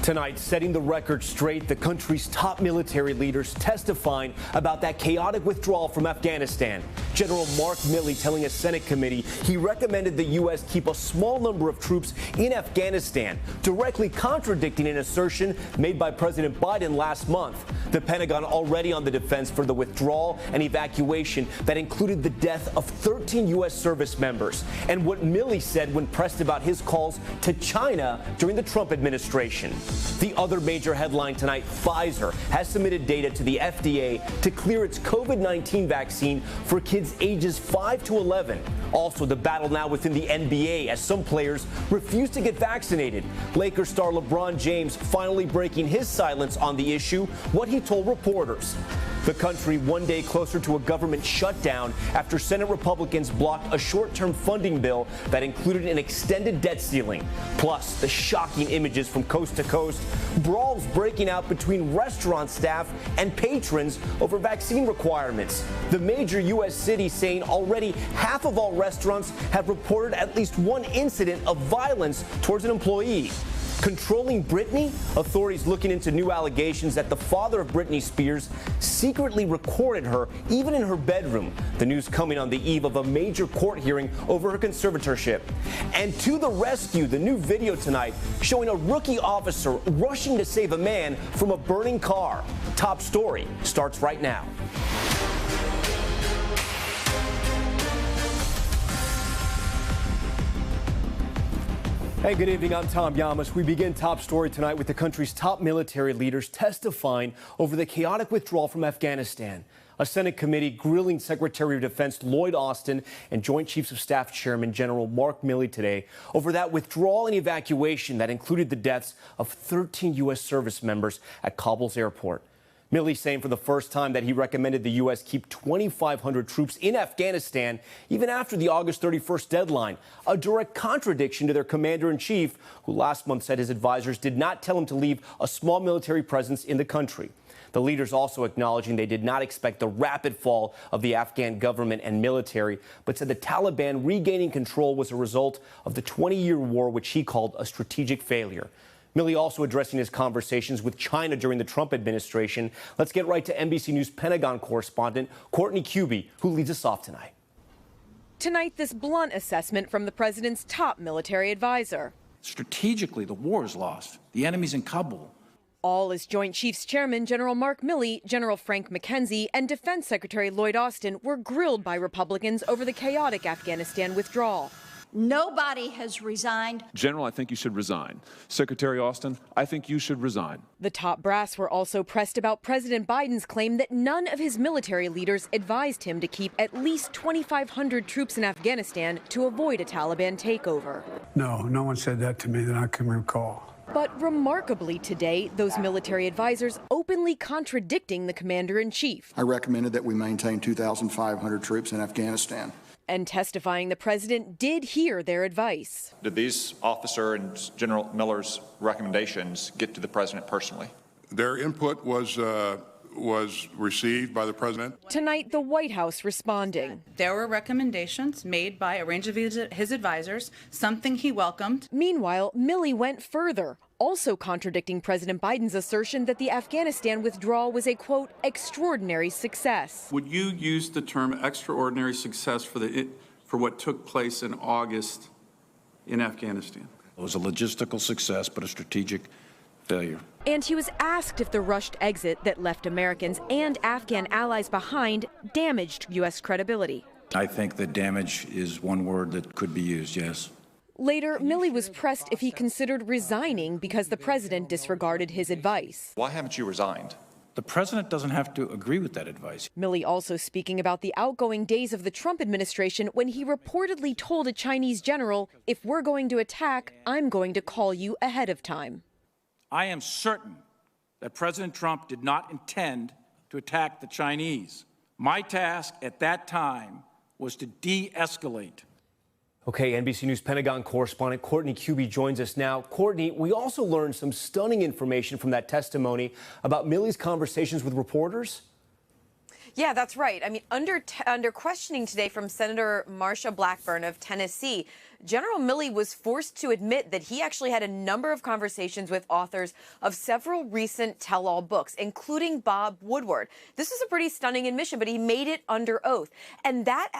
Tonight, setting the record straight, the country's top military leaders testifying about that chaotic withdrawal from Afghanistan. General Mark Milley telling a Senate committee he recommended the U.S. keep a small number of troops in Afghanistan, directly contradicting an assertion made by President Biden last month. The Pentagon already on the defense for the withdrawal and evacuation that included the death of 13 U.S. service members, and what Milley said when pressed about his calls to China during the Trump administration. The other major headline tonight, Pfizer has submitted data to the FDA to clear its COVID-19 vaccine for kids ages 5 to 11. Also, the battle now within the NBA as some players refuse to get vaccinated. Lakers star LeBron James finally breaking his silence on the issue, what he told reporters. The country one day closer to a government shutdown after Senate Republicans blocked a short-term funding bill that included an extended debt ceiling. Plus, the shocking images from coast to coast, brawls breaking out between restaurant staff and patrons over vaccine requirements. The major U.S. city saying already half of all restaurants have reported at least one incident of violence towards an employee. Controlling Britney? Authorities looking into new allegations that the father of Britney Spears secretly recorded her, even in her bedroom. The news coming on the eve of a major court hearing over her conservatorship. And to the rescue, the new video tonight showing a rookie officer rushing to save a man from a burning car. Top story starts right now. Hey, good evening. I'm Tom Llamas. We begin Top Story tonight with the country's top military leaders testifying over the chaotic withdrawal from Afghanistan. A Senate committee grilling Secretary of Defense Lloyd Austin and Joint Chiefs of Staff Chairman General Mark Milley today over that withdrawal and evacuation that included the deaths of 13 U.S. service members at Kabul's airport. Milley saying for the first time that he recommended the U.S. keep 2,500 troops in Afghanistan even after the August 31st deadline, a direct contradiction to their commander-in-chief, who last month said his advisors did not tell him to leave a small military presence in the country. The leaders also acknowledging they did not expect the rapid fall of the Afghan government and military, but said the Taliban regaining control was a result of the 20-year war, which he called a strategic failure. Milley also addressing his conversations with China during the Trump administration. Let's get right to NBC News Pentagon correspondent Courtney Kube, who leads us off tonight. Tonight, this blunt assessment from the president's top military advisor. Strategically, the war is lost. The enemy's in Kabul. All as Joint Chiefs Chairman General Mark Milley, General Frank McKenzie, and Defense Secretary Lloyd Austin were grilled by Republicans over the chaotic Afghanistan withdrawal. Nobody has resigned. General, I think you should resign. Secretary Austin, I think you should resign. The top brass were also pressed about President Biden's claim that none of his military leaders advised him to keep at least 2,500 troops in Afghanistan to avoid a Taliban takeover. No one said that to me that I can recall. But remarkably today, those military advisors openly contradicting the commander-in-chief. I recommended that we maintain 2,500 troops in Afghanistan. And testifying the president did hear their advice. Did these officer and General Miller's recommendations get to the president personally? Their input was received by the president. Tonight, the White House responding. There were recommendations made by a range of his advisors, something he welcomed. Meanwhile, Milley went further, also contradicting President Biden's assertion that the Afghanistan withdrawal was a, quote, extraordinary success. Would you use the term extraordinary success for what took place in August in Afghanistan? It was a logistical success, but a strategic failure. And he was asked if the rushed exit that left Americans and Afghan allies behind damaged U.S. credibility. I think that damage is one word that could be used, yes. Later, Milley was pressed if he considered resigning because the president disregarded his advice. Why haven't you resigned? The president doesn't have to agree with that advice. Milley also speaking about the outgoing days of the Trump administration when he reportedly told a Chinese general, if we're going to attack, I'm going to call you ahead of time. I am certain that President Trump did not intend to attack the Chinese. My task at that time was to de-escalate. Okay, NBC News Pentagon correspondent Courtney Kube joins us now. Courtney, we also learned some stunning information from that testimony about Milley's conversations with reporters. Yeah, that's right. I mean, under questioning today from Senator Marsha Blackburn of Tennessee, General Milley was forced to admit that he actually had a number of conversations with authors of several recent tell-all books, including Bob Woodward. This is a pretty stunning admission, but he made it under oath. And that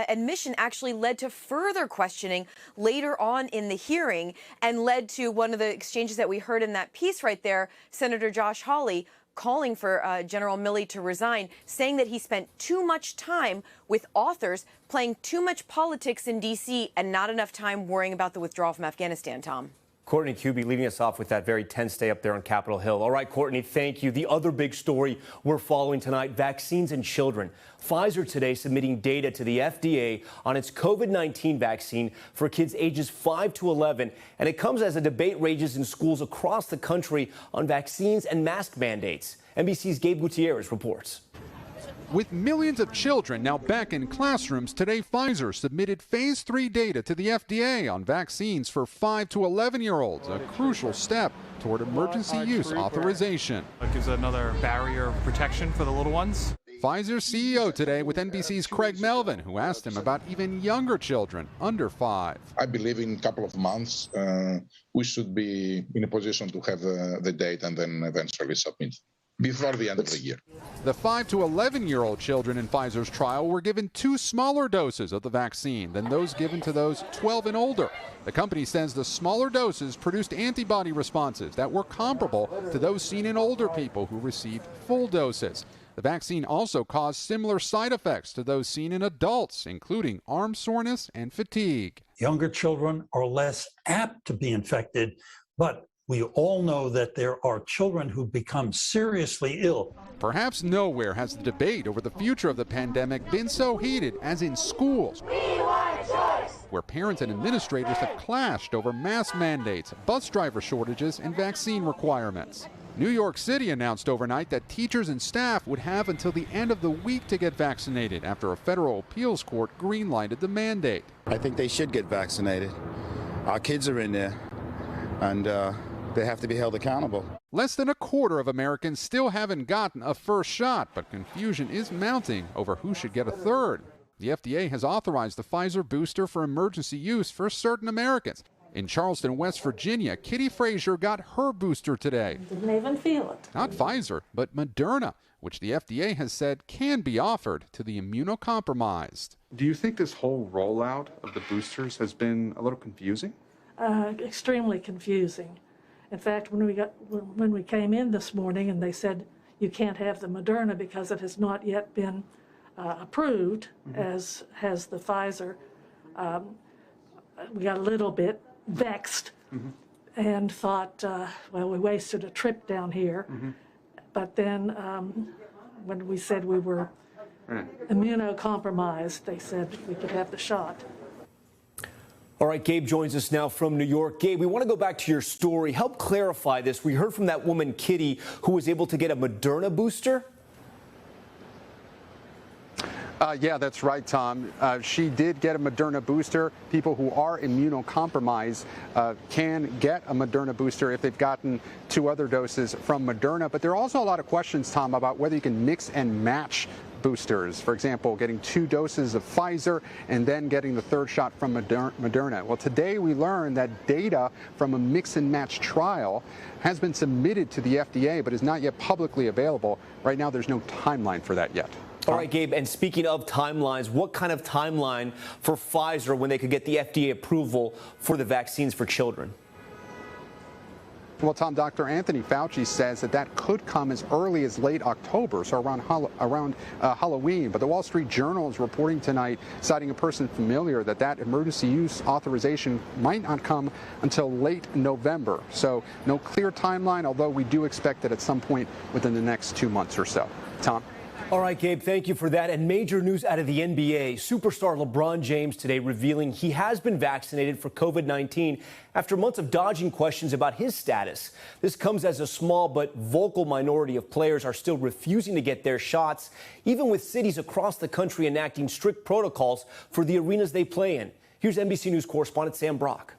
admission actually led to further questioning later on in the hearing and led to one of the exchanges that we heard in that piece right there, Senator Josh Hawley calling for General Milley to resign, saying that he spent too much time with authors playing too much politics in D.C. and not enough time worrying about the withdrawal from Afghanistan, Tom. Courtney Kuby leading us off with that very tense day up there on Capitol Hill. All right, Courtney, thank you. The other big story we're following tonight, vaccines in children. Pfizer today submitting data to the FDA on its COVID-19 vaccine for kids ages 5 to 11. And it comes as a debate rages in schools across the country on vaccines and mask mandates. NBC's Gabe Gutierrez reports. With millions of children now back in classrooms, today Pfizer submitted phase 3 data to the FDA on vaccines for 5 to 11-year-olds, a crucial step toward emergency use authorization. It gives another barrier of protection for the little ones. Pfizer's CEO today with NBC's Craig Melvin, who asked him about even younger children under 5. I believe in a couple of months we should be in a position to have the data and then eventually submit before the end of the year. The 5 to 11-year-old children in Pfizer's trial were given 2 smaller doses of the vaccine than those given to those 12 and older. The company says the smaller doses produced antibody responses that were comparable to those seen in older people who received full doses. The vaccine also caused similar side effects to those seen in adults, including arm soreness and fatigue. Younger children are less apt to be infected, but we all know that there are children who become seriously ill. Perhaps nowhere has the debate over the future of the pandemic been so heated as in schools, where parents and administrators have clashed over mask mandates, bus driver shortages, and vaccine requirements. New York City announced overnight that teachers and staff would have until the end of the week to get vaccinated after a federal appeals court green-lighted the mandate. I think they should get vaccinated. Our kids are in there, and they have to be held accountable. Less than a quarter of Americans still haven't gotten a first shot, but confusion is mounting over who should get a third. The FDA has authorized the Pfizer booster for emergency use for certain Americans. In Charleston, West Virginia, Kitty Frazier got her booster today. Didn't even feel it. Not Pfizer, but Moderna, which the FDA has said can be offered to the immunocompromised. Do you think this whole rollout of the boosters has been a little confusing? Extremely confusing. In fact, when we came in this morning and they said you can't have the Moderna because it has not yet been approved, as has the Pfizer, we got a little bit vexed and thought, well, we wasted a trip down here. But then when we said we were immunocompromised, they said we could have the shot. All right, Gabe joins us now from New York. Gabe, we want to go back to your story. Help clarify this. We heard from that woman, Kitty, who was able to get a Moderna booster. Yeah, that's right, Tom. She did get a Moderna booster. People who are immunocompromised can get a Moderna booster if they've gotten 2 other doses from Moderna. But there are also a lot of questions, Tom, about whether you can mix and match boosters. For example, getting 2 doses of Pfizer and then getting the 3rd shot from Moderna. Well, today we learned that data from a mix and match trial has been submitted to the FDA, but is not yet publicly available. Right now, there's no timeline for that yet. All right, Gabe, and speaking of timelines, what kind of timeline for Pfizer when they could get the FDA approval for the vaccines for children? Well, Tom, Dr. Anthony Fauci says that could come as early as late October, so around Halloween. But the Wall Street Journal is reporting tonight, citing a person familiar, that emergency use authorization might not come until late November. So no clear timeline, although we do expect it at some point within the next 2 months or so. Tom? All right, Gabe, thank you for that. And major news out of the NBA. Superstar LeBron James today revealing he has been vaccinated for COVID-19 after months of dodging questions about his status. This comes as a small but vocal minority of players are still refusing to get their shots, even with cities across the country enacting strict protocols for the arenas they play in. Here's NBC News correspondent Sam Brock.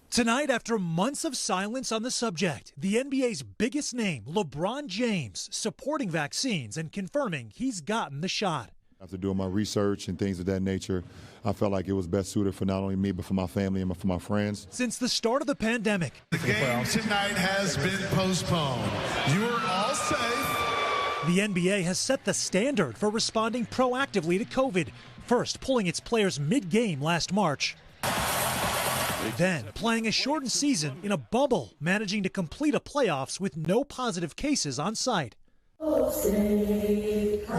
Tonight, after months of silence on the subject, the NBA's biggest name, LeBron James, supporting vaccines and confirming he's gotten the shot. After doing my research and things of that nature, I felt like it was best suited for not only me, but for my family and for my friends. Since the start of the pandemic, the game tonight has been postponed. You are all safe. The NBA has set the standard for responding proactively to COVID, first pulling its players mid-game last March, then playing a shortened season in a bubble, managing to complete a playoffs with no positive cases on site.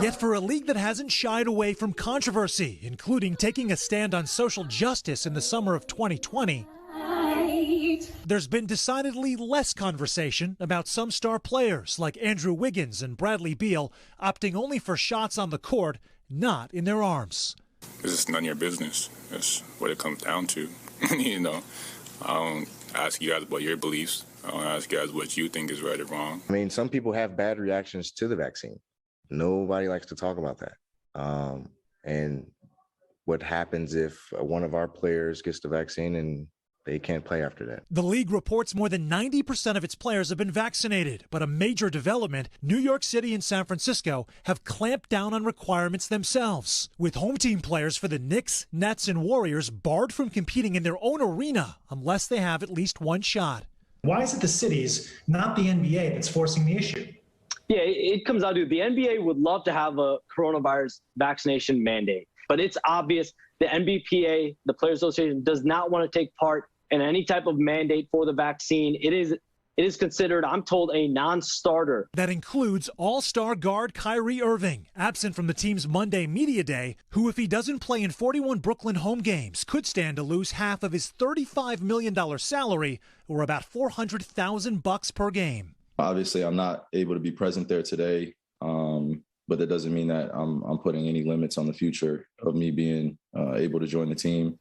Yet for a league that hasn't shied away from controversy, including taking a stand on social justice in the summer of 2020, there's been decidedly less conversation about some star players like Andrew Wiggins and Bradley Beal opting only for shots on the court, not in their arms. It's just none of your business. That's what it comes down to. You know, I don't ask you guys about your beliefs. I don't ask you guys what you think is right or wrong. I mean, some people have bad reactions to the vaccine. Nobody likes to talk about that. And what happens if one of our players gets the vaccine and they can't play after that? The league reports more than 90% of its players have been vaccinated, but a major development, New York City and San Francisco have clamped down on requirements themselves, with home team players for the Knicks, Nets, and Warriors barred from competing in their own arena unless they have at least one shot. Why is it the cities, not the NBA, that's forcing the issue? Yeah, it comes out to the NBA would love to have a coronavirus vaccination mandate, but it's obvious the NBPA, the Players Association, does not want to take part in any type of mandate for the vaccine. It is considered, I'm told, a non-starter. That includes all-star guard Kyrie Irving, absent from the team's Monday media day, who, if he doesn't play in 41 Brooklyn home games, could stand to lose half of his $35 million salary, or about $400,000 per game. Obviously, I'm not able to be present there today, but that doesn't mean that I'm putting any limits on the future of me being able to join the team.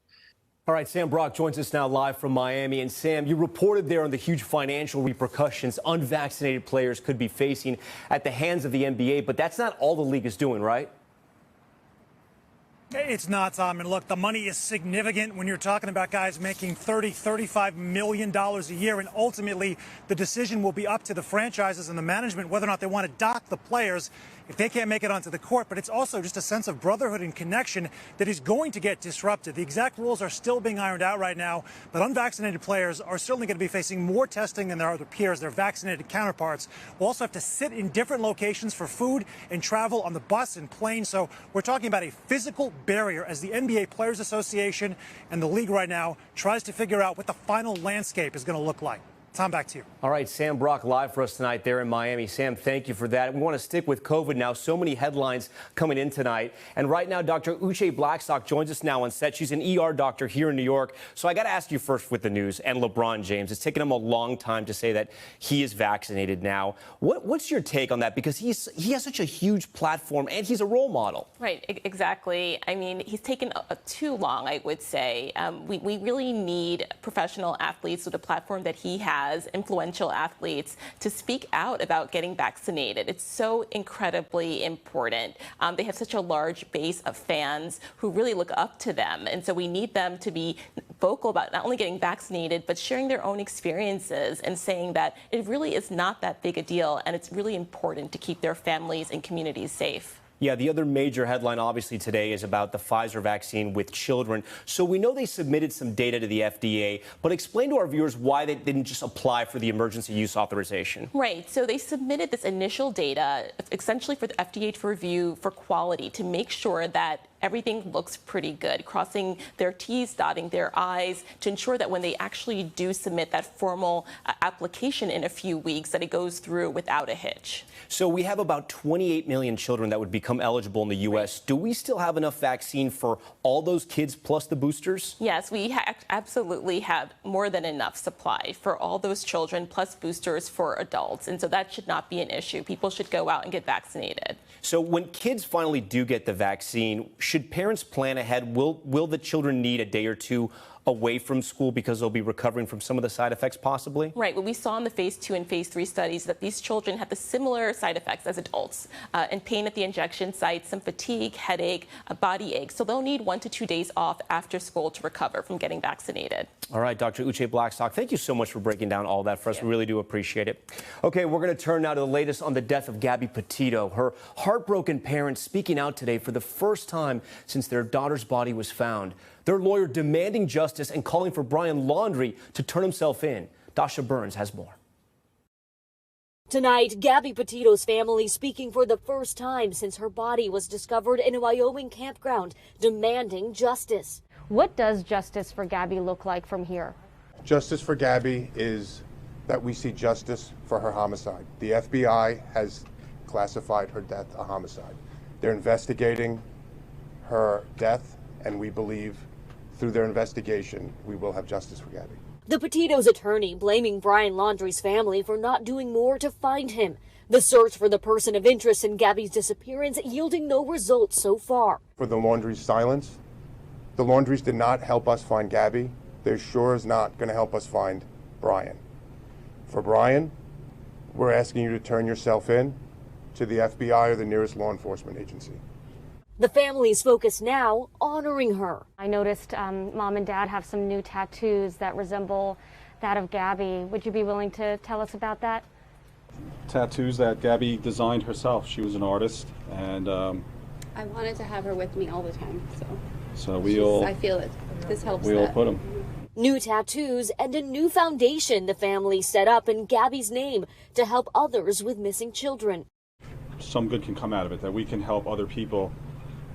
All right, Sam Brock joins us now live from Miami. And Sam, you reported there on the huge financial repercussions unvaccinated players could be facing at the hands of the NBA, but that's not all the league is doing, right? It's not, Tom. And look, the money is significant when you're talking about guys making $35 million a year. And ultimately, the decision will be up to the franchises and the management whether or not they want to dock the players if they can't make it onto the court. But it's also just a sense of brotherhood and connection that is going to get disrupted. The exact rules are still being ironed out right now, but unvaccinated players are certainly going to be facing more testing than their other peers, their vaccinated counterparts. Will also have to sit in different locations for food and travel on the bus and plane. So we're talking about a physical barrier as the NBA Players Association and the league right now tries to figure out what the final landscape is going to look like. Tom, back to you. All right, Sam Brock live for us tonight there in Miami. Sam, thank you for that. We want to stick with COVID now. So many headlines coming in tonight. And right now, Dr. Uche Blackstock joins us now on set. She's an ER doctor here in New York. So I got to ask you first with the news and LeBron James. It's taken him a long time to say that he is vaccinated now. What's your take on that? Because he has such a huge platform and he's a role model. Right, exactly. I mean, he's taken too long, I would say. We really need professional athletes with the platform that he has, influential athletes, to speak out about getting vaccinated. It's so incredibly important. They have such a large base of fans who really look up to them. And so we need them to be vocal about not only getting vaccinated, but sharing their own experiences and saying that it really is not that big a deal. And it's really important to keep their families and communities safe. Yeah, the other major headline, obviously, today is about the Pfizer vaccine with children. So we know they submitted some data to the FDA, but explain to our viewers why they didn't just apply for the emergency use authorization. Right. So they submitted this initial data essentially for the FDA to review for quality to make sure that everything looks pretty good, crossing their T's, dotting their I's, to ensure that when they actually do submit that formal application in a few weeks, that it goes through without a hitch. So we have about 28 million children that would become eligible in the U.S. Do we still have enough vaccine for all those kids plus the boosters? Yes, we absolutely have more than enough supply for all those children plus boosters for adults. And so that should not be an issue. People should go out and get vaccinated. So when kids finally do get the vaccine, should parents plan ahead? Will the children need a day or two away from school because they'll be recovering from some of the side effects possibly? Right. What we saw in the phase 2 and phase 3 studies that these children had the similar side effects as adults, and pain at the injection site, some fatigue, headache, body ache. So they'll need 1 to 2 days off after school to recover from getting vaccinated. All right, Dr. Uche Blackstock, thank you so much for breaking down all that for us. We really do appreciate it. Okay, we're going to turn now to the latest on the death of Gabby Petito. Her heartbroken parents speaking out today for the first time since their daughter's body was found. Their lawyer demanding justice and calling for Brian Laundrie to turn himself in. Dasha Burns has more. Tonight, Gabby Petito's family speaking for the first time since her body was discovered in a Wyoming campground, demanding justice. What does justice for Gabby look like from here? Justice for Gabby is that we see justice for her homicide. The FBI has classified her death a homicide. They're investigating her death, and we believe through their investigation, we will have justice for Gabby. The Petito's attorney blaming Brian Laundrie's family for not doing more to find him. The search for the person of interest in Gabby's disappearance yielding no results so far. For the Laundrie's silence, the Laundries did not help us find Gabby. They're sure as not going to help us find Brian. For Brian, we're asking you to turn yourself in to the FBI or the nearest law enforcement agency. The family's focus now, honoring her. I noticed Mom and Dad have some new tattoos that resemble that of Gabby. Would you be willing to tell us about that? Tattoos that Gabby designed herself. She was an artist, and I wanted to have her with me all the time, so we all. I feel it. This helps. We all put them. New tattoos and a new foundation the family set up in Gabby's name to help others with missing children. Some good can come out of it, that we can help other people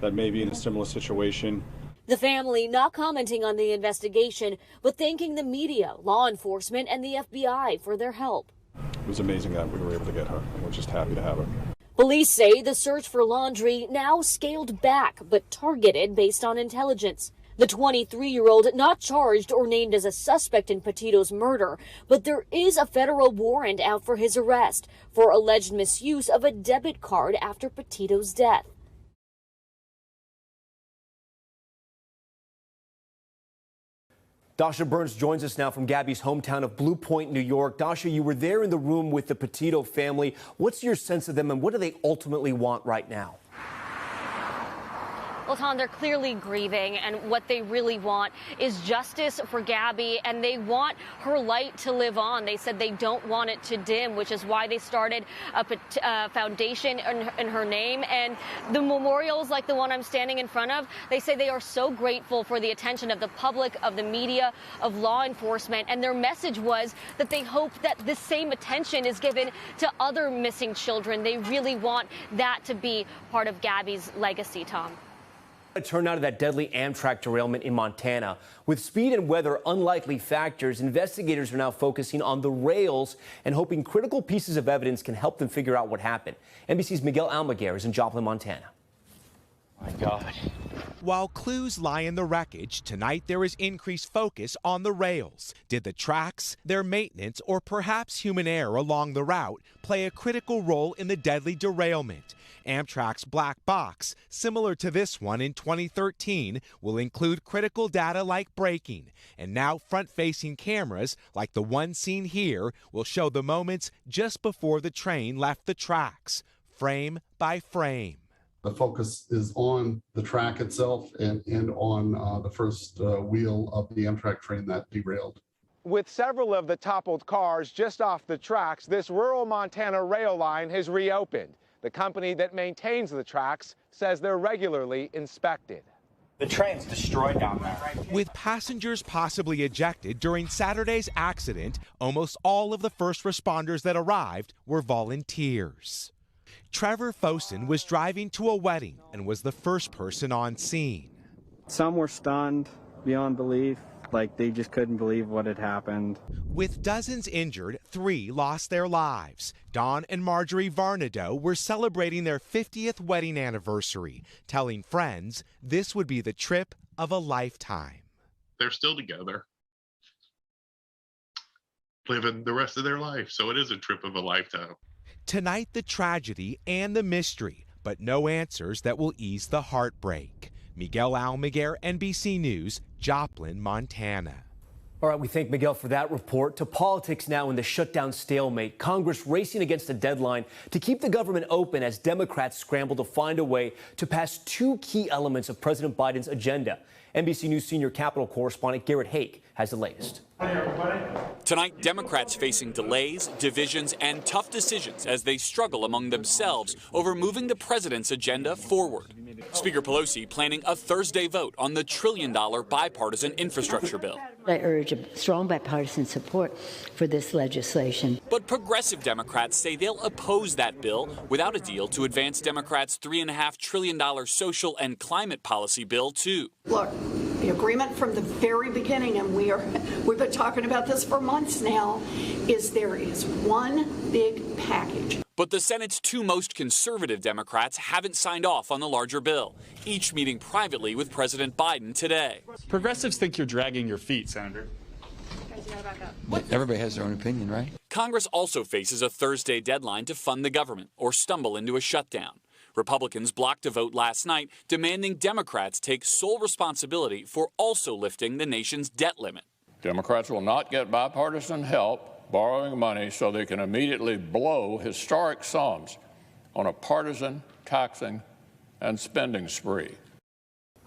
that may be in a similar situation. The family not commenting on the investigation, but thanking the media, law enforcement, and the FBI for their help. It was amazing that we were able to get her, and we're just happy to have her. Police say the search for Laundrie now scaled back, but targeted based on intelligence. The 23-year-old not charged or named as a suspect in Petito's murder, but there is a federal warrant out for his arrest for alleged misuse of a debit card after Petito's death. Dasha Burns joins us now from Gabby's hometown of Blue Point, New York. Dasha, you were there in the room with the Petito family. What's your sense of them, and what do they ultimately want right now? Well, Tom, they're clearly grieving, and what they really want is justice for Gabby, and they want her light to live on. They said they don't want it to dim, which is why they started a foundation in her name. And the memorials, like the one I'm standing in front of, they say they are so grateful for the attention of the public, of the media, of law enforcement. And their message was that they hope that the same attention is given to other missing children. They really want that to be part of Gabby's legacy, Tom. Turn now to that deadly Amtrak derailment in Montana. With speed and weather unlikely factors, investigators are now focusing on the rails and hoping critical pieces of evidence can help them figure out what happened. NBC's Miguel Almaguer is in Joplin, Montana. My God. While clues lie in the wreckage, tonight there is increased focus on the rails. Did the tracks, their maintenance, or perhaps human error along the route play a critical role in the deadly derailment? Amtrak's black box, similar to this one in 2013, will include critical data like braking. And now front-facing cameras, like the one seen here, will show the moments just before the train left the tracks, frame by frame. The focus is on the track itself and on the first wheel of the Amtrak train that derailed. With several of the toppled cars just off the tracks, this rural Montana rail line has reopened. The company that maintains the tracks says they're regularly inspected. The train's destroyed down there. With passengers possibly ejected during Saturday's accident, almost all of the first responders that arrived were volunteers. Trevor Fosen was driving to a wedding and was the first person on scene. Some were stunned beyond belief, like they just couldn't believe what had happened. With dozens injured, 3 lost their lives. Don and Marjorie Varnado were celebrating their 50th wedding anniversary, telling friends this would be the trip of a lifetime. They're still together, living the rest of their life, so it is a trip of a lifetime. Tonight, the tragedy and the mystery, but no answers that will ease the heartbreak. Miguel Almaguer, NBC News, Joplin, Montana. All right, we thank Miguel for that report. To politics now in the shutdown stalemate. Congress racing against a deadline to keep the government open as Democrats scramble to find a way to pass two key elements of President Biden's agenda. NBC News senior Capitol correspondent Garrett Haake has the latest. Tonight, Democrats facing delays, divisions, and tough decisions as they struggle among themselves over moving the president's agenda forward. Speaker Pelosi planning a Thursday vote on the $1 trillion bipartisan infrastructure bill. I urge a strong bipartisan support for this legislation. But progressive Democrats say they'll oppose that bill without a deal to advance Democrats' $3.5 trillion social and climate policy bill, too. Look, the agreement from the very beginning, and we've been talking about this for months now, is there is one big package. But the Senate's two most conservative Democrats haven't signed off on the larger bill, each meeting privately with President Biden today. Progressives think you're dragging your feet, Senator. Everybody has their own opinion, right? Congress also faces a Thursday deadline to fund the government or stumble into a shutdown. Republicans blocked a vote last night demanding Democrats take sole responsibility for also lifting the nation's debt limit. Democrats will not get bipartisan help borrowing money so they can immediately blow historic sums on a partisan taxing and spending spree.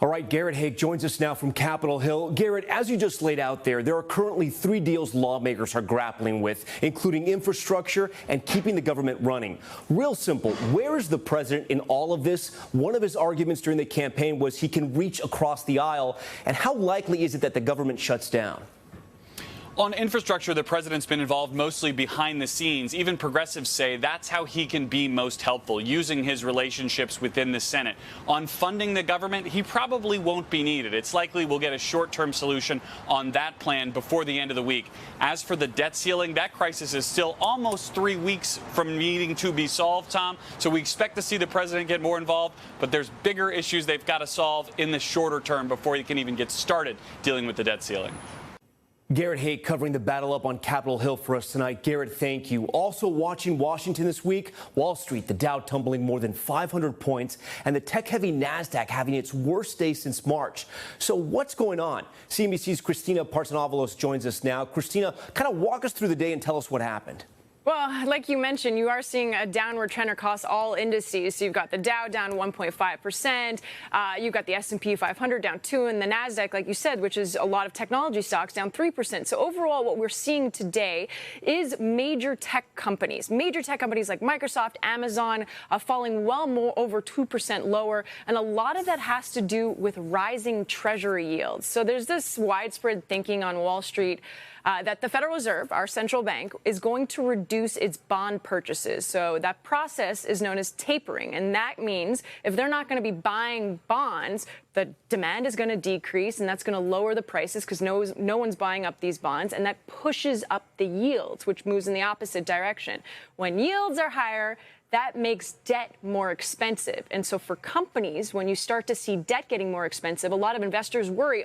All right, Garrett Haake joins us now from Capitol Hill. Garrett, as you just laid out there are currently 3 deals lawmakers are grappling with, including infrastructure and keeping the government running. Real simple, where is the president in all of this? One of his arguments during the campaign was he can reach across the aisle. And how likely is it that the government shuts down? On infrastructure, the president's been involved mostly behind the scenes. Even progressives say that's how he can be most helpful, using his relationships within the Senate. On funding the government, he probably won't be needed. It's likely we'll get a short-term solution on that plan before the end of the week. As for the debt ceiling, that crisis is still almost 3 weeks from needing to be solved, Tom. So we expect to see the president get more involved, but there's bigger issues they've got to solve in the shorter term before he can even get started dealing with the debt ceiling. Garrett Haake covering the battle up on Capitol Hill for us tonight. Garrett, thank you. Also watching Washington this week, Wall Street, the Dow tumbling more than 500 points and the tech-heavy NASDAQ having its worst day since March. So what's going on? CNBC's Christina Partsinevelos joins us now. Christina, kind of walk us through the day and tell us what happened. Well, like you mentioned, you are seeing a downward trend across all indices. So you've got the Dow down 1.5%. You've got the S&P 500 down 2%, and the NASDAQ, like you said, which is a lot of technology stocks, down 3%. So overall, what we're seeing today is major tech companies like Microsoft, Amazon, falling well more over 2% lower. And a lot of that has to do with rising Treasury yields. So there's this widespread thinking on Wall Street that the Federal Reserve, our central bank, is going to reduce its bond purchases. So that process is known as tapering. And that means if they're not going to be buying bonds, the demand is going to decrease, and that's going to lower the prices because no one's buying up these bonds. And that pushes up the yields, which moves in the opposite direction. When yields are higher, that makes debt more expensive. And so for companies, when you start to see debt getting more expensive, a lot of investors worry,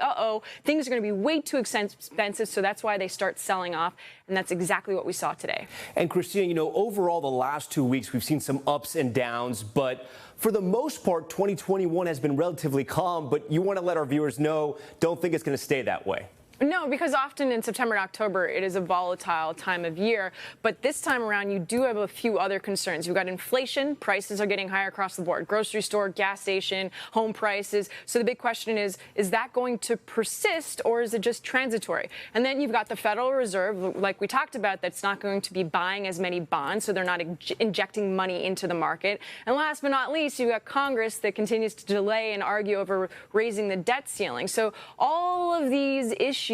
things are going to be way too expensive. So that's why they start selling off. And that's exactly what we saw today. And Christina, overall the last 2 weeks, we've seen some ups and downs. But for the most part, 2021 has been relatively calm. But you want to let our viewers know, don't think it's going to stay that way. No, because often in September and October, it is a volatile time of year. But this time around, you do have a few other concerns. You've got inflation. Prices are getting higher across the board. Grocery store, gas station, home prices. So the big question is that going to persist or is it just transitory? And then you've got the Federal Reserve, like we talked about, that's not going to be buying as many bonds. So they're not injecting money into the market. And last but not least, you've got Congress that continues to delay and argue over raising the debt ceiling. So all of these issues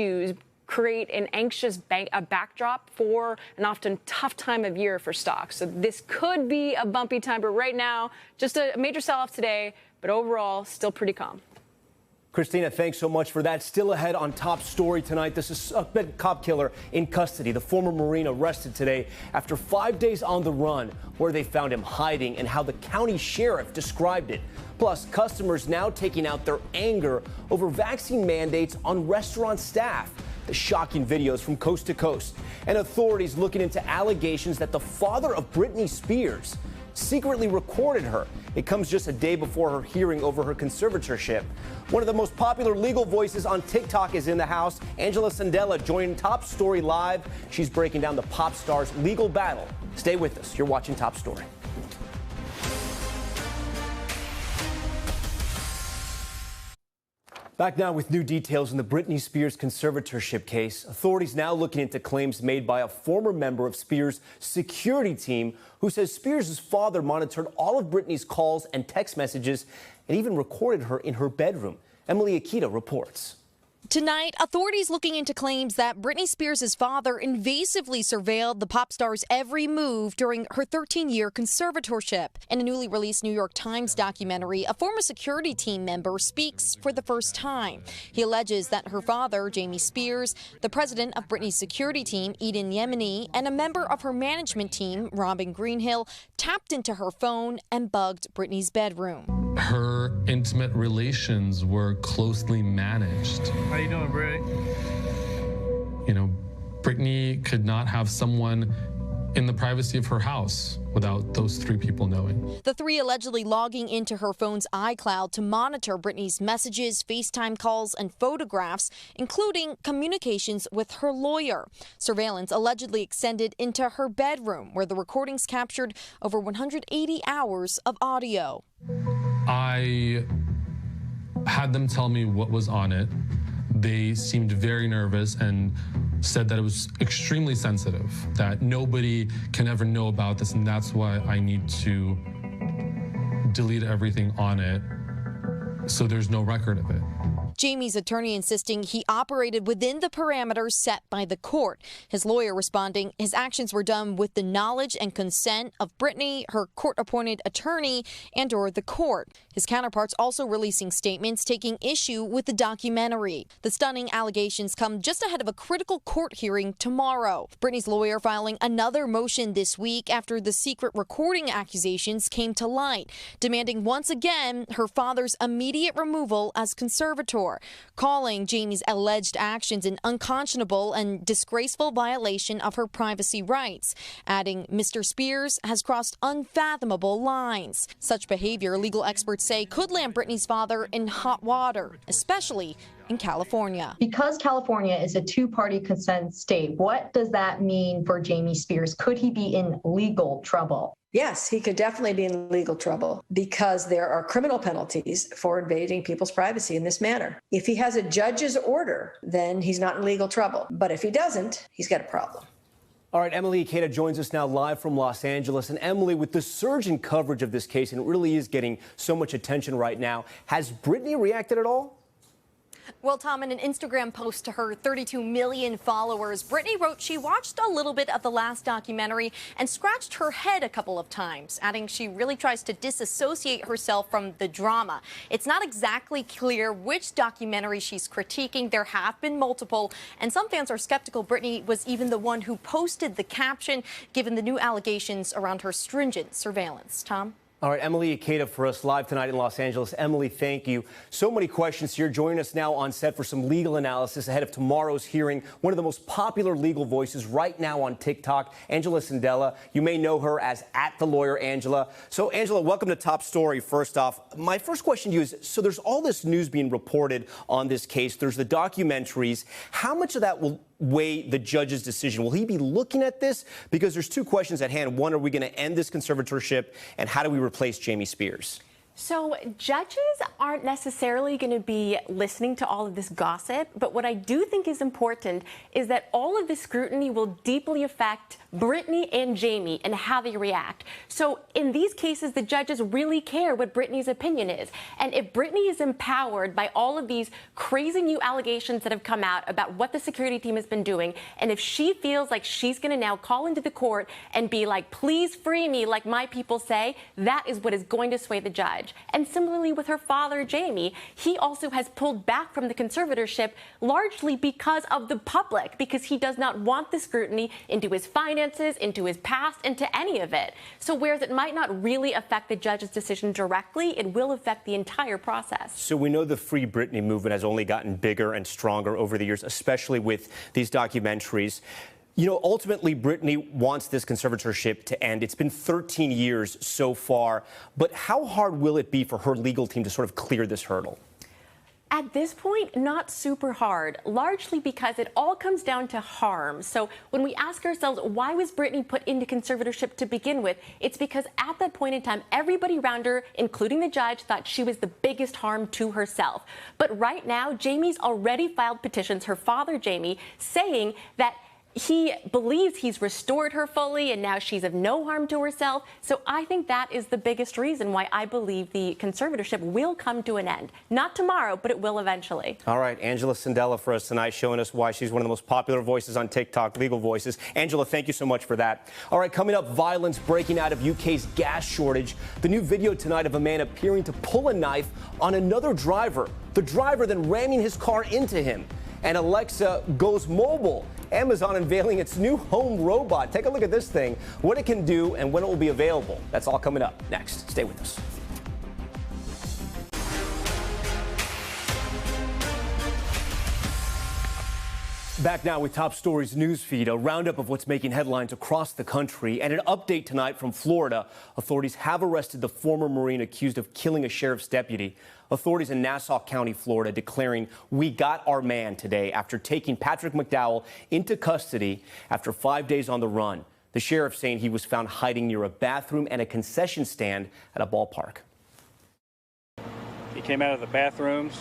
create an anxious backdrop for an often tough time of year for stocks. So this could be a bumpy time, but right now, just a major sell-off today, but overall, still pretty calm. Christina, thanks so much for that. Still ahead on top story tonight. The suspected cop killer in custody. The former Marine arrested today after 5 days on the run, where they found him hiding and how the county sheriff described it. Plus, customers now taking out their anger over vaccine mandates on restaurant staff. The shocking videos from coast to coast. And authorities looking into allegations that the father of Britney Spears secretly recorded her It comes just a day before her hearing over her conservatorship. One of the most popular legal voices on TikTok is in the house. Angela Sandella joining Top Story Live. She's breaking down the pop star's legal battle. Stay with us. You're watching Top Story. Back now with new details in the Britney Spears conservatorship case. Authorities now looking into claims made by a former member of Spears' security team who says Spears' father monitored all of Britney's calls and text messages and even recorded her in her bedroom. Emily Akita reports. Tonight, authorities looking into claims that Britney Spears' father invasively surveilled the pop star's every move during her 13-year conservatorship. In a newly released New York Times documentary, a former security team member speaks for the first time. He alleges that her father, Jamie Spears, the president of Britney's security team, Eden Yemeni, and a member of her management team, Robin Greenhill, tapped into her phone and bugged Britney's bedroom. Her intimate relations were closely managed. How you doing, Brit? You know, Britney could not have someone in the privacy of her house without those three people knowing. The three allegedly logging into her phone's iCloud to monitor Britney's messages, FaceTime calls, and photographs, including communications with her lawyer. Surveillance allegedly extended into her bedroom, where the recordings captured over 180 hours of audio. I had them tell me what was on it. They seemed very nervous and said that it was extremely sensitive, that nobody can ever know about this, and that's why I need to delete everything on it so there's no record of it. Jamie's attorney insisting he operated within the parameters set by the court. His lawyer responding his actions were done with the knowledge and consent of Britney, her court-appointed attorney, and/or the court. His counterparts also releasing statements taking issue with the documentary. The stunning allegations come just ahead of a critical court hearing tomorrow. Britney's lawyer filing another motion this week after the secret recording accusations came to light, demanding once again her father's immediate removal as conservator, calling Jamie's alleged actions an unconscionable and disgraceful violation of her privacy rights, adding Mr. Spears has crossed unfathomable lines. Such behavior, legal experts say, could land Britney's father in hot water, especially in California. Because California is a two-party consent state, what does that mean for Jamie Spears? Could he be in legal trouble? Yes, he could definitely be in legal trouble because there are criminal penalties for invading people's privacy in this manner. If he has a judge's order, then he's not in legal trouble. But if he doesn't, he's got a problem. All right, Emily Akita joins us now live from Los Angeles. And Emily, with the surge in coverage of this case, and it really is getting so much attention right now, has Britney reacted at all? Well, Tom, in an Instagram post to her 32 million followers, Britney wrote she watched a little bit of the last documentary and scratched her head a couple of times, adding she really tries to disassociate herself from the drama. It's not exactly clear which documentary she's critiquing. There have been multiple, and some fans are skeptical Britney was even the one who posted the caption, given the new allegations around her stringent surveillance. Tom? All right, Emily Akita for us live tonight in Los Angeles. Emily, thank you. So many questions here. Joining us now on set for some legal analysis ahead of tomorrow's hearing. One of the most popular legal voices right now on TikTok, Angela Sandella. You may know her as @TheLawyerAngela. So, Angela, welcome to Top Story. First off, my first question to you is, so there's all this news being reported on this case. There's the documentaries. How much of that will weigh the judge's decision? Will he be looking at this? Because there's two questions at hand. One, are we going to end this conservatorship? And how do we replace Jamie Spears? So judges aren't necessarily going to be listening to all of this gossip, but what I do think is important is that all of this scrutiny will deeply affect Britney and Jamie and how they react. So in these cases, the judges really care what Britney's opinion is. And if Britney is empowered by all of these crazy new allegations that have come out about what the security team has been doing, and if she feels like she's going to now call into the court and be like, please free me, like my people say, that is what is going to sway the judge. And similarly with her father, Jamie, he also has pulled back from the conservatorship largely because of the public, because he does not want the scrutiny into his finances, into his past, into any of it. So whereas it might not really affect the judge's decision directly, it will affect the entire process. So we know the Free Britney movement has only gotten bigger and stronger over the years, especially with these documentaries. You know, ultimately, Britney wants this conservatorship to end. It's been 13 years so far. But how hard will it be for her legal team to sort of clear this hurdle? At this point, not super hard, largely because it all comes down to harm. So when we ask ourselves, why was Britney put into conservatorship to begin with? It's because at that point in time, everybody around her, including the judge, thought she was the biggest harm to herself. But right now, Jamie's already filed petitions, her father, Jamie, saying that he believes he's restored her fully and now she's of no harm to herself. So I think that is the biggest reason why I believe the conservatorship will come to an end. Not tomorrow, but it will eventually. All right, Angela Sandella for us tonight, showing us why she's one of the most popular voices on TikTok, Legal Voices. Angela, thank you so much for that. All right, coming up, violence breaking out of UK's gas shortage. The new video tonight of a man appearing to pull a knife on another driver. The driver then ramming his car into him. And Alexa goes mobile. Amazon unveiling its new home robot. Take a look at this thing, what it can do, and when it will be available. That's all coming up next. Stay with us. Back now with Top Stories newsfeed, a roundup of what's making headlines across the country, and an update tonight from Florida. Authorities have arrested the former Marine accused of killing a sheriff's deputy. Authorities in Nassau County, Florida, declaring we got our man today after taking Patrick McDowell into custody after 5 days on the run. The sheriff saying he was found hiding near a bathroom and a concession stand at a ballpark. He came out of the bathrooms,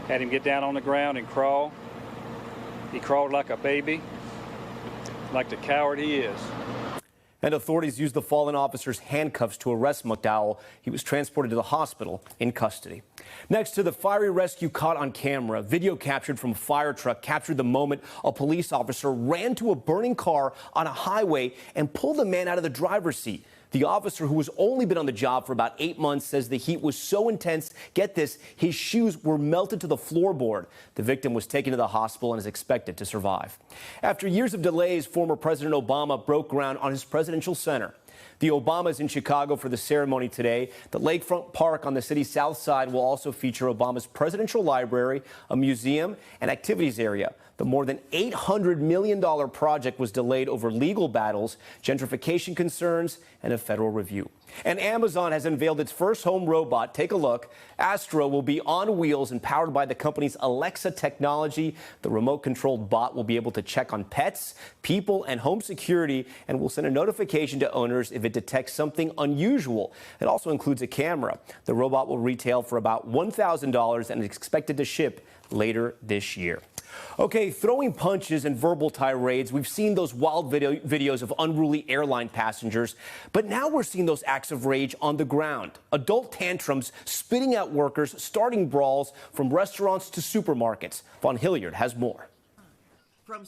had him get down on the ground and crawl. He crawled like a baby, like the coward he is. And authorities used the fallen officer's handcuffs to arrest McDowell. He was transported to the hospital in custody. Next to the fiery rescue caught on camera, video captured from a fire truck captured the moment a police officer ran to a burning car on a highway and pulled the man out of the driver's seat. The officer, who has only been on the job for about 8 months, says the heat was so intense, get this, his shoes were melted to the floorboard. The victim was taken to the hospital and is expected to survive. After years of delays, former President Obama broke ground on his presidential center. The Obamas in Chicago for the ceremony today. The Lakefront Park on the city's south side will also feature Obama's presidential library, a museum, and activities area. The more than $800 million project was delayed over legal battles, gentrification concerns, and a federal review. And Amazon has unveiled its first home robot. Take a look. Astro will be on wheels and powered by the company's Alexa technology. The remote-controlled bot will be able to check on pets, people, and home security, and will send a notification to owners if it detects something unusual. It also includes a camera. The robot will retail for about $1,000 and is expected to ship later this year. Okay, throwing punches and verbal tirades. We've seen those wild videos of unruly airline passengers, but now we're seeing those acts of rage on the ground. Adult tantrums, spitting at workers, starting brawls from restaurants to supermarkets. Von Hilliard has more.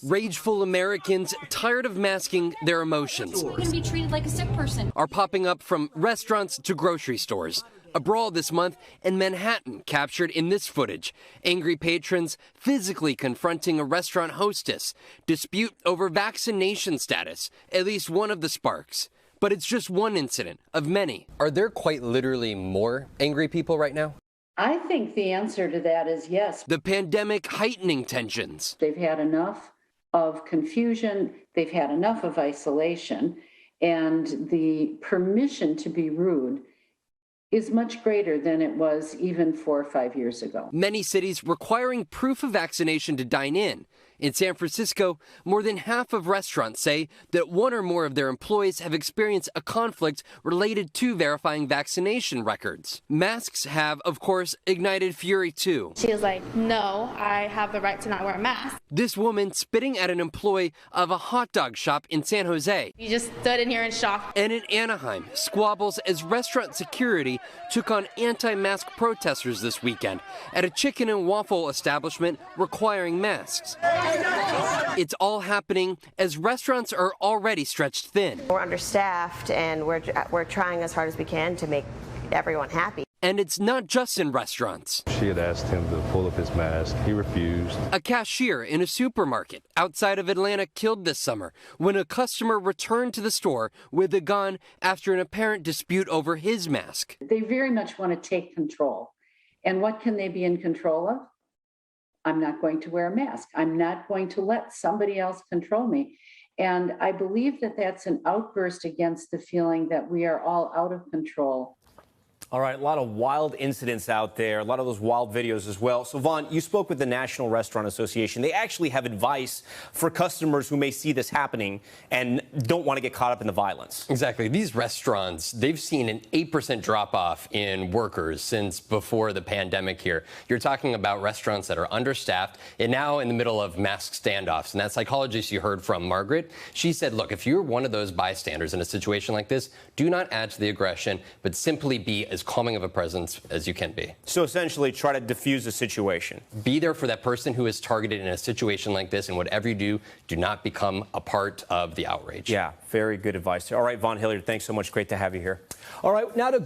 Rageful Americans, tired of masking their emotions, You can be treated like a sick person. are popping up from restaurants to grocery stores. A brawl this month in Manhattan captured in this footage. Angry patrons physically confronting a restaurant hostess. Dispute over vaccination status, at least one of the sparks. But it's just one incident of many. Are there quite literally more angry people right now? I think the answer to that is yes. The pandemic heightening tensions. They've had enough of confusion, they've had enough of isolation, and the permission to be rude is much greater than it was even 4 or 5 years ago. Many cities requiring proof of vaccination to dine in. In San Francisco, more than half of restaurants say that one or more of their employees have experienced a conflict related to verifying vaccination records. Masks have, of course, ignited fury too. She was like, no, I have the right to not wear a mask. This woman spitting at an employee of a hot dog shop in San Jose. You just stood in here in shock. And in Anaheim, squabbles as restaurant security took on anti-mask protesters this weekend at a chicken and waffle establishment requiring masks. It's all happening as restaurants are already stretched thin. We're understaffed and we're trying as hard as we can to make everyone happy. And it's not just in restaurants. She had asked him to pull up his mask. He refused. A cashier in a supermarket outside of Atlanta killed this summer when a customer returned to the store with a gun after an apparent dispute over his mask. They very much want to take control. And what can they be in control of? I'm not going to wear a mask. I'm not going to let somebody else control me. And I believe that that's an outburst against the feeling that we are all out of control. All right, a lot of wild incidents out there, a lot of those wild videos as well. So, Vaughn, you spoke with the National Restaurant Association. They actually have advice for customers who may see this happening and don't want to get caught up in the violence. Exactly. These restaurants, they've seen an 8% drop-off in workers since before the pandemic here. You're talking about restaurants that are understaffed and now in the middle of mask standoffs. And that psychologist you heard from, Margaret, she said, look, if you're one of those bystanders in a situation like this, do not add to the aggression, but simply be as calming of a presence as you can be. So essentially try to diffuse the situation. Be there for that person who is targeted in a situation like this, and whatever you do, do not become a part of the outrage. Yeah, very good advice. All right, Vaughn Hilliard, thanks so much. Great to have you here. All right, now to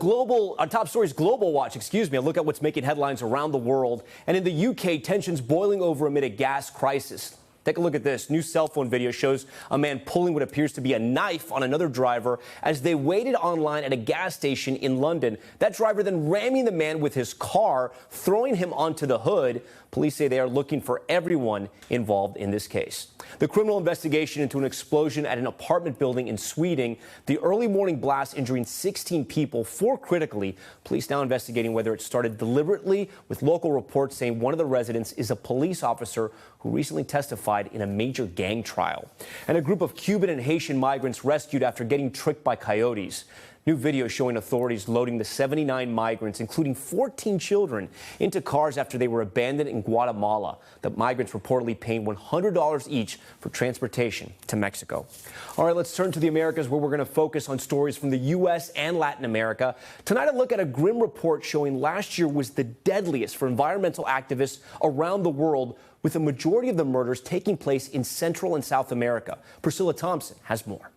top stories, Global Watch, a look at what's making headlines around the world. And in the UK, tensions boiling over amid a gas crisis. Take a look at this. New cell phone video shows a man pulling what appears to be a knife on another driver as they waited online at a gas station in London. That driver then ramming the man with his car, throwing him onto the hood. Police say they are looking for everyone involved in this case. The criminal investigation into an explosion at an apartment building in Sweden. The early morning blast injuring 16 people, 4 critically. Police now investigating whether it started deliberately, with local reports saying one of the residents is a police officer who recently testified in a major gang trial. And a group of Cuban and Haitian migrants rescued after getting tricked by coyotes. New video showing authorities loading the 79 migrants, including 14 children, into cars after they were abandoned in Guatemala. The migrants reportedly paying $100 each for transportation to Mexico. All right, let's turn to the Americas, where we're going to focus on stories from the U.S. and Latin America. Tonight, a look at a grim report showing last year was the deadliest for environmental activists around the world, with a majority of the murders taking place in Central and South America. Priscilla Thompson has more.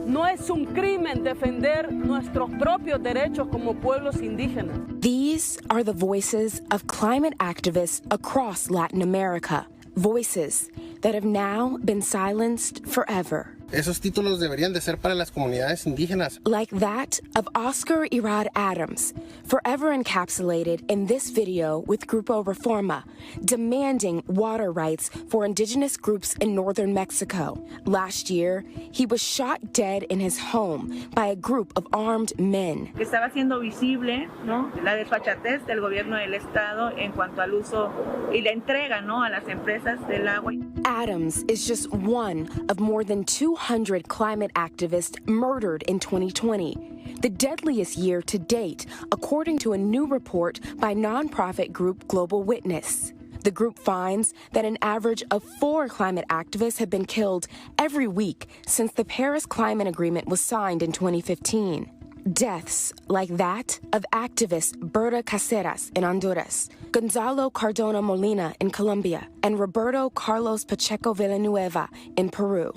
No es un crimen defender nuestros propios derechos como pueblos indígenas. These are the voices of climate activists across Latin America. Voices that have now been silenced forever. Esos títulos deberían de ser para las comunidades indígenas. Like that of Oscar Irad Adams, forever encapsulated in this video with Grupo Reforma, demanding water rights for indigenous groups in northern Mexico. Last year, he was shot dead in his home by a group of armed men. Estaba siendo visible, ¿no?, la desfachatez del gobierno del estado en cuanto al uso y la entrega, ¿no?, a las empresas del agua. Adams is just one of more than 200 climate activists murdered in 2020, the deadliest year to date, according to a new report by nonprofit group Global Witness. The group finds that an average of 4 climate activists have been killed every week since the Paris Climate Agreement was signed in 2015. Deaths like that of activist Berta Caceres in Honduras, Gonzalo Cardona Molina in Colombia, and Roberto Carlos Pacheco Villanueva in Peru.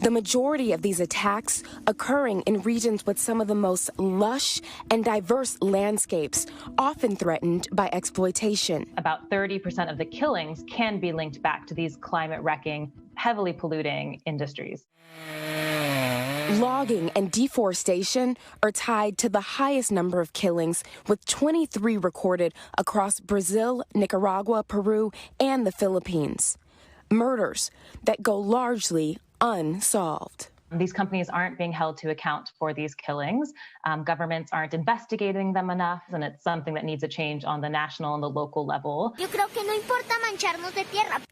The majority of these attacks occurring in regions with some of the most lush and diverse landscapes, often threatened by exploitation. About 30% of the killings can be linked back to these climate-wrecking, heavily polluting industries. Logging and deforestation are tied to the highest number of killings, with 23 recorded across Brazil, Nicaragua, Peru, and the Philippines. Murders that go largely unsolved. These companies aren't being held to account for these killings. Governments aren't investigating them enough, and it's something that needs a change on the national and the local level.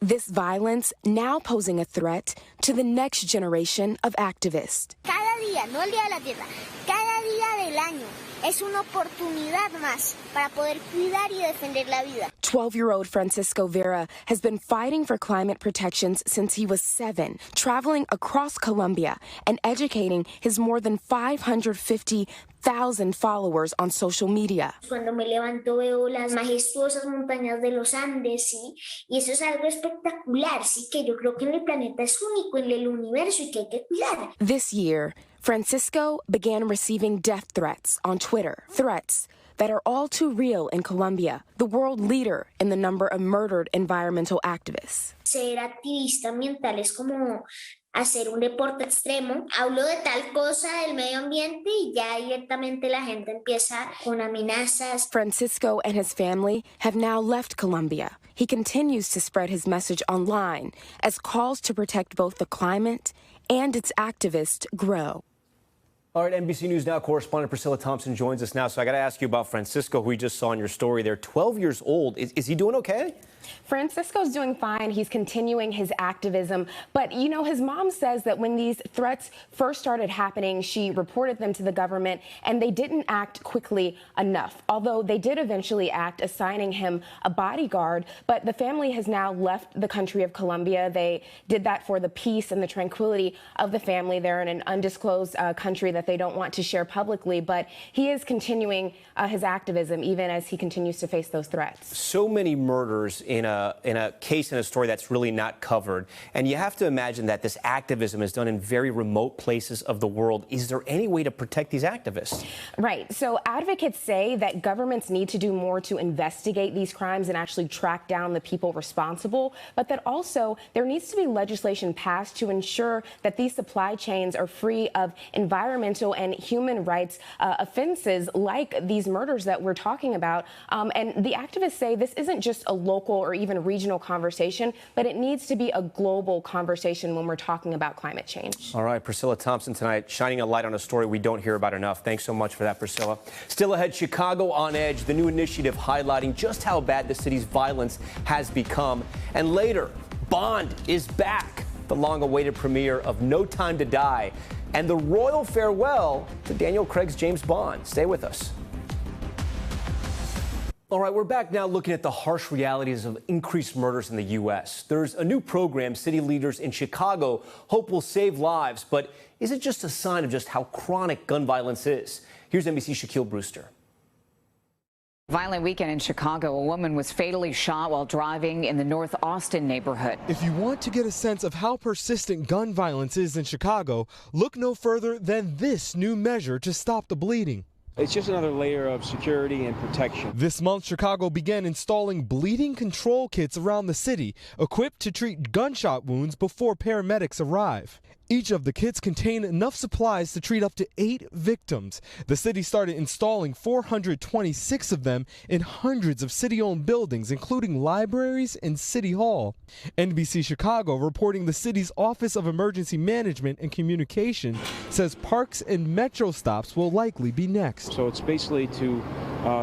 This violence now posing a threat to the next generation of activists. Cada día, no el día de la tierra, cada día del año es una oportunidad más para poder cuidar y defender la vida. 12-year-old Francisco Vera has been fighting for climate protections since he was 7, traveling across Colombia and educating his more than 550,000 followers on social media. Cuando me levanto veo las majestuosas montañas de los Andes, ¿sí? Y eso es algo espectacular, sí, que yo creo que en el planeta es único en el universo y que hay que cuidar. This year, Francisco began receiving death threats on Twitter, threats that are all too real in Colombia, the world leader in the number of murdered environmental activists. Ser activista ambiental es como hacer un deporte extremo. Hablo de tal cosa del medio ambiente y ya directamente la gente empieza con amenazas. Francisco and his family have now left Colombia. He continues to spread his message online as calls to protect both the climate and its activists grow. All right, NBC News Now correspondent Priscilla Thompson joins us now. So I got to ask you about Francisco, who we just saw in your story there. 12 years old. Is he doing okay? Francisco's doing fine. He's continuing his activism. But, you know, his mom says that when these threats first started happening, she reported them to the government and they didn't act quickly enough. Although they did eventually act, assigning him a bodyguard. But the family has now left the country of Colombia. They did that for the peace and the tranquility of the family. They're in an undisclosed country that they don't want to share publicly. But he is continuing his activism even as he continues to face those threats. So many murders in a case in a story that's really not covered. And you have to imagine that this activism is done in very remote places of the world. Is there any way to protect these activists? Right. So advocates say that governments need to do more to investigate these crimes and actually track down the people responsible, but that also there needs to be legislation passed to ensure that these supply chains are free of environmental and human rights offenses like these murders that we're talking about. And the activists say this isn't just a local or even regional conversation, but it needs to be a global conversation when we're talking about climate change. All right, Priscilla Thompson tonight, shining a light on a story we don't hear about enough. Thanks so much for that, Priscilla. Still ahead, Chicago on Edge, the new initiative highlighting just how bad the city's violence has become. And later, Bond is back, the long-awaited premiere of No Time to Die, and the royal farewell to Daniel Craig's James Bond. Stay with us. All right, we're back now looking at the harsh realities of increased murders in the U.S. There's a new program city leaders in Chicago hope will save lives, but is it just a sign of just how chronic gun violence is? Here's NBC's Shaquille Brewster. Violent weekend in Chicago. A woman was fatally shot while driving in the North Austin neighborhood. If you want to get a sense of how persistent gun violence is in Chicago, look no further than this new measure to stop the bleeding. It's just another layer of security and protection. This month, Chicago began installing bleeding control kits around the city, equipped to treat gunshot wounds before paramedics arrive. Each of the kits contain enough supplies to treat up to 8 victims. The city started installing 426 of them in hundreds of city-owned buildings, including libraries and City Hall. NBC Chicago, reporting the city's Office of Emergency Management and Communication, says parks and metro stops will likely be next. So it's basically to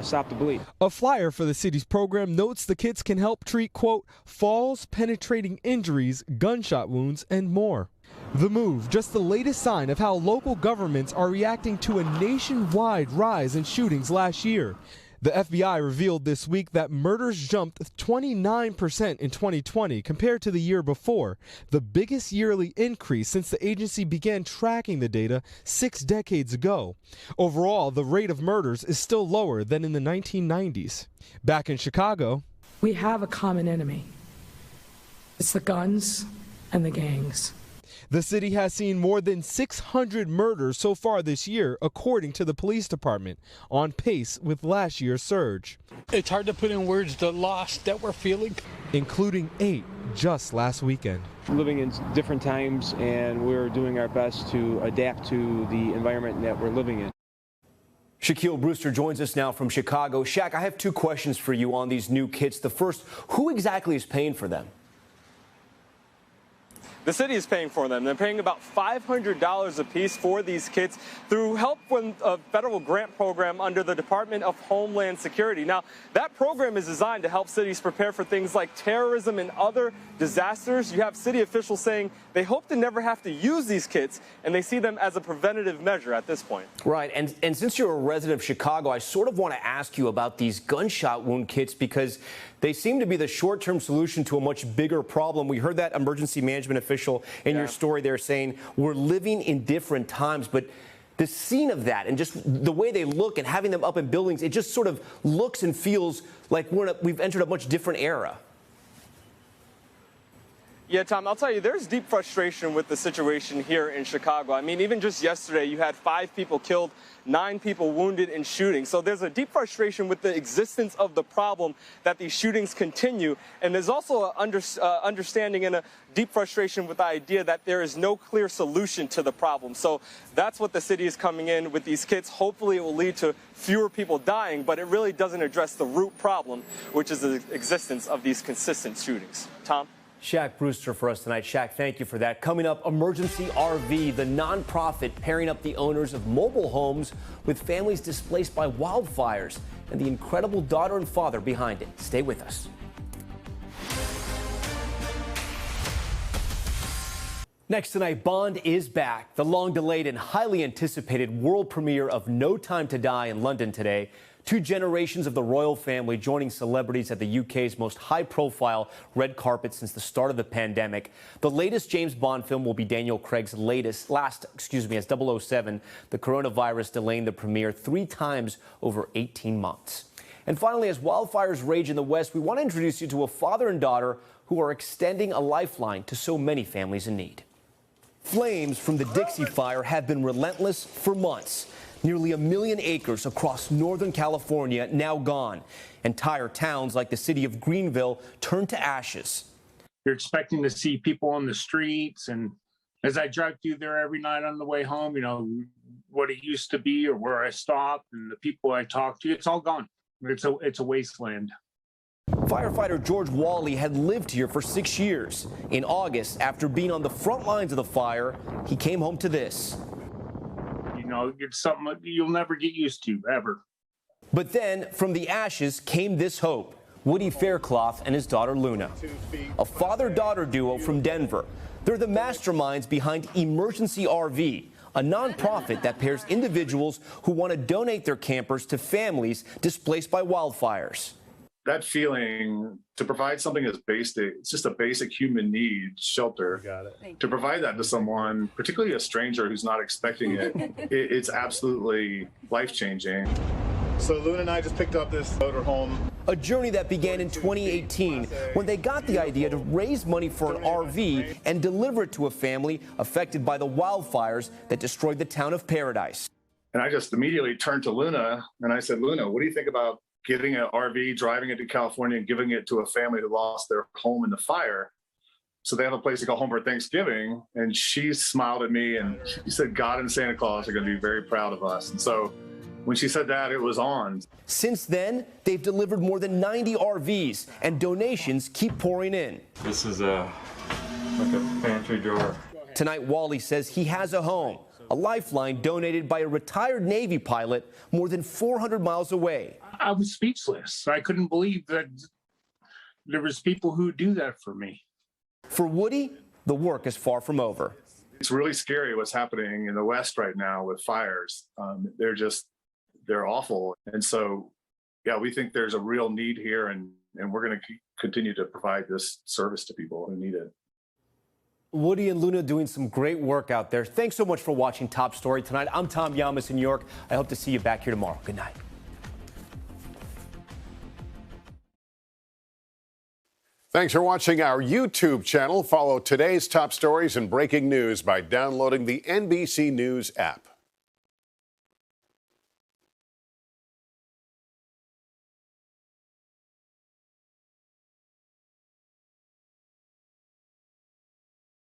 stop the bleed. A flyer for the city's program notes the kits can help treat, quote, falls, penetrating injuries, gunshot wounds, and more. The move, just the latest sign of how local governments are reacting to a nationwide rise in shootings last year. The FBI revealed this week that murders jumped 29% in 2020 compared to the year before, the biggest yearly increase since the agency began tracking the data 6 decades ago. Overall, the rate of murders is still lower than in the 1990s. Back in Chicago, we have a common enemy. It's the guns and the gangs. The city has seen more than 600 murders so far this year, according to the police department, on pace with last year's surge. It's hard to put in words the loss that we're feeling. Including 8 just last weekend. We're living in different times, and we're doing our best to adapt to the environment that we're living in. Shaquille Brewster joins us now from Chicago. Shaq, I have 2 questions for you on these new kits. The first, who exactly is paying for them? The city is paying for them. They're paying about $500 a piece for these kits through help from a federal grant program under the Department of Homeland Security. Now, that program is designed to help cities prepare for things like terrorism and other disasters. You have city officials saying they hope to never have to use these kits, and they see them as a preventative measure at this point. Right, and since you're a resident of Chicago, I sort of want to ask you about these gunshot wound kits because they seem to be the short-term solution to a much bigger problem. We heard that emergency management official in your story there saying we're living in different times, but the scene of that and just the way they look and having them up in buildings, it just sort of looks and feels like we've entered a much different era. Yeah, Tom, I'll tell you, there's deep frustration with the situation here in Chicago. I mean, even just yesterday, you had 5 people killed, 9 people wounded in shootings. So there's a deep frustration with the existence of the problem that these shootings continue. And there's also an understanding and a deep frustration with the idea that there is no clear solution to the problem. So that's what the city is coming in with these kits. Hopefully it will lead to fewer people dying, but it really doesn't address the root problem, which is the existence of these consistent shootings. Tom? Shaq Brewster for us tonight. Shaq, thank you for that. Coming up, Emergency RV, the nonprofit pairing up the owners of mobile homes with families displaced by wildfires, and the incredible daughter and father behind it. Stay with us. Next tonight, Bond is back. The long-delayed and highly anticipated world premiere of No Time to Die in London today. 2 generations of the royal family joining celebrities at the UK's most high-profile red carpet since the start of the pandemic. The latest James Bond film will be Daniel Craig's last, as 007, the coronavirus delaying the premiere 3 times over 18 months. And finally, as wildfires rage in the West, we want to introduce you to a father and daughter who are extending a lifeline to so many families in need. Flames from the Dixie Fire have been relentless for months. Nearly 1 million acres across Northern California now gone. Entire towns like the city of Greenville turned to ashes. You're expecting to see people on the streets, and as I drive through there every night on the way home, you know, what it used to be or where I stopped and the people I talked to, it's all gone. It's a wasteland. Firefighter George Wally had lived here for 6 years. In August, after being on the front lines of the fire, he came home to this. You know, it's something you'll never get used to, ever. But then, from the ashes came this hope. Woody Faircloth and his daughter Luna, a father-daughter duo from Denver. They're the masterminds behind Emergency RV, a nonprofit that pairs individuals who want to donate their campers to families displaced by wildfires. That feeling to provide something as basic, it's just a basic human need, shelter. Got it. To provide that to someone, particularly a stranger who's not expecting it, it's absolutely life-changing. So Luna and I just picked up this motorhome. A journey that began in 2018 when they got the idea to raise money for an RV and deliver it to a family affected by the wildfires that destroyed the town of Paradise. And I just immediately turned to Luna and I said, Luna, what do you think about getting an RV, driving it to California, and giving it to a family who lost their home in the fire, so they have a place to go home for Thanksgiving? And she smiled at me and she said, God and Santa Claus are going to be very proud of us. And so when she said that, it was on. Since then, they've delivered more than 90 RVs, and donations keep pouring in. This is like a pantry drawer. Tonight, Wally says he has a home, a lifeline donated by a retired Navy pilot more than 400 miles away. I was speechless. I couldn't believe that there was people who do that for me. For Woody, the work is far from over. It's really scary what's happening in the West right now with fires. They're awful. And so, yeah, we think there's a real need here, and we're going to continue to provide this service to people who need it. Woody and Luna doing some great work out there. Thanks so much for watching Top Story tonight. I'm Tom Llamas in New York. I hope to see you back here tomorrow. Good night. Thanks for watching our YouTube channel. Follow today's top stories and breaking news by downloading the NBC News app.